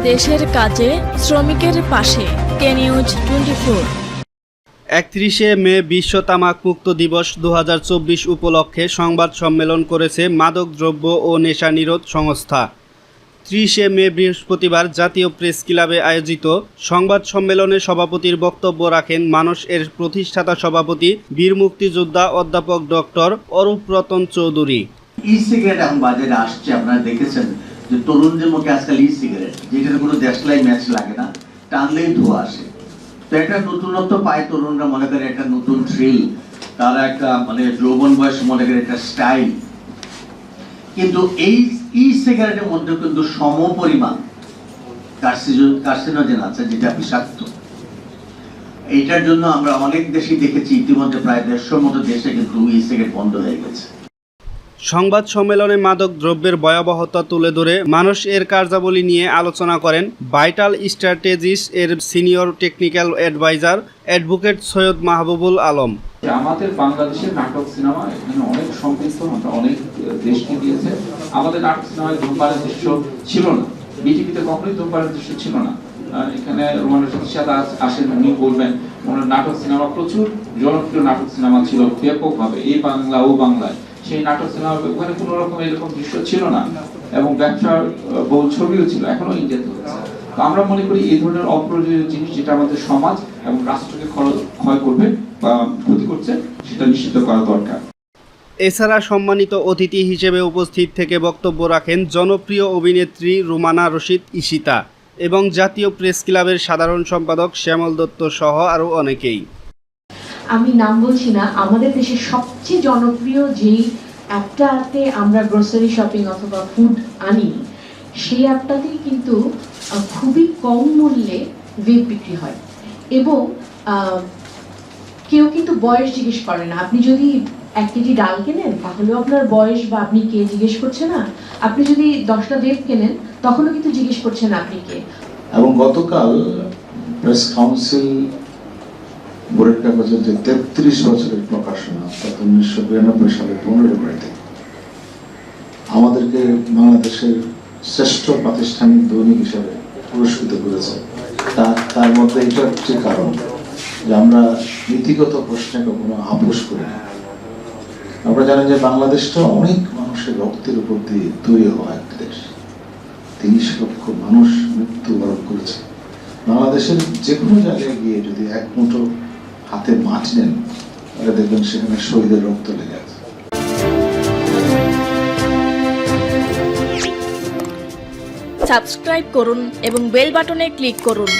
দেশের কাজে শ্রমিকের পাশে কে নিউজ 24। 31 মে বিশ্ব তামাক মুক্ত দিবস 2024 উপলক্ষে সংবাদ সম্মেলন করেছে মাদকদ্রব্য ও নেশা নিরোধ সংস্থা। 30 মে বৃহস্পতিবার জাতীয় প্রেস ক্লাবে আয়োজিত সংবাদ সম্মেলনে সভাপতির বক্তব্য রাখেন মানুষ এর প্রতিষ্ঠাতা সভাপতি বীর মুক্তিযোদ্ধা অধ্যাপক doctor Arup Ratan Chowdhury. E cigarette এখন বাজারে আসছে, আপনারা দেখেছেন যে তরুণদের মুখে আজকাল ই সিগারেট, যেটার কোনো দেশলাই ম্যাচ লাগে না, টানলেই ধোঁয়া আসে। তো একটা নতুনত্ব পায় তরুণরা, মনে করে একটা নতুন থ্রিল, তারা একটা মানে যৌবন বয়স মনে করে একটা স্টাইল। কিন্তু এই ই সিগারেটের মধ্যে কিন্তু সম পরিমাণ কার্সিনোজেন আছে, যেটা বিষাক্ত। এইটার জন্য আমরা অনেক দেশে দেখেছি, ইতিমধ্যে প্রায় 150 মতো দেশে কিন্তু ই সিগারেট বন্ধ হয়ে গেছে। সংবাদ সম্মেলনে মাদক দ্রব্যের ভয়াবহতা তুলে ধরে মানুষ এর কার্যাবলী নিয়ে আলোচনা করেন ভাইটাল স্ট্র্যাটেজিস এর senior technical adviser advocate Syed Mahbubul Alam. আমাদের বাংলাদেশের নাটক সিনেমা এখানে অনেক সমৃদ্ধ, অনেক দেশকে দিয়েছে। আমাদের নাটক সিনেমায় ধূমপানের দৃশ্য ছিল না, বিটিভিতে কখনোই ধূমপানের দৃশ্য ছিল না। এখানে রোমান রশিদ আসেন, উনি বলবেন ওনার নাটক সিনেমা প্রচুর জনপ্রিয় নাটক সিনেমা ছিল ব্যাপকভাবে, এই বাংলা ও বাংলায়। সেই নাটক সিনেমা ওখানে কোনো রকম এরকম দৃশ্য ছিল না, এবং ব্যবসার বহু ছবিও ছিল, এখনো ইন্ডিয়াতে হচ্ছে। তো আমরা মনে করি এই ধরনের অপ্রয়োজনীয় জিনিস যেটা আমাদের সমাজ এবং রাষ্ট্রকে ক্ষয় করবে বা ক্ষতি করছে, সেটা নিশ্চিত করা দরকার। এছাড়া সম্মানিত অতিথি হিসেবে উপস্থিত থেকে বক্তব্য রাখেন জনপ্রিয় অভিনেত্রী রুমানা রশিদ ঈশিতা এবং জাতীয় প্রেস ক্লাবের সাধারণ সম্পাদক শ্যামল দত্ত সহ আরও অনেকেই। আমি নাম বলছি না, আমাদের দেশের সবচেয়ে জনপ্রিয় যেই অ্যাপটাতে আমরা গ্রোসারি শপিং অথবা ফুড আনি, সেই অ্যাপটাতেই কিন্তু খুবই কম মূল্যে ভেপ বিক্রি হয়, এবং কেউ কিন্তু বয়স জিজ্ঞেস করে না। আপনি যদি 1 কেজি ডাল কেনেন, তাহলেও আপনার বয়স বা আপনি কে জিজ্ঞেস করছে না। আপনি যদি 10টা ভেপ কেনেন, তখনও কিন্তু জিজ্ঞেস করছে না আপনি কে। এবং গতকাল প্রেস কাউন্সিল বোর্ডের কাগজের যে 33 বছরের প্রকাশনা, অর্থাৎ 1992 সালের 15 মেতে আমাদেরকে বাংলাদেশের শ্রেষ্ঠ প্রাতিষ্ঠানিক দৈনিক হিসাবে পুরস্কৃত করেছে। তার মধ্যে এটা একটি কারণ যে আমরা নীতিগত প্রশ্নে কখনো আপোষ করি না। আমরা জানেন যে বাংলাদেশটা অনেক মানুষের রক্তের উপর দিয়ে তৈরি হওয়া একটি দেশ। 30 লক্ষ মানুষ মৃত্যুবরণ করেছে। বাংলাদেশের যে কোনো জায়গায় গিয়ে যদি এক মুঠো হাতে মাছ নেন, তাহলে দেখবেন সেখানে শহীদের রক্ত লেগে আছে। সাবস্ক্রাইব করুন এবং বেল বাটনে ক্লিক করুন।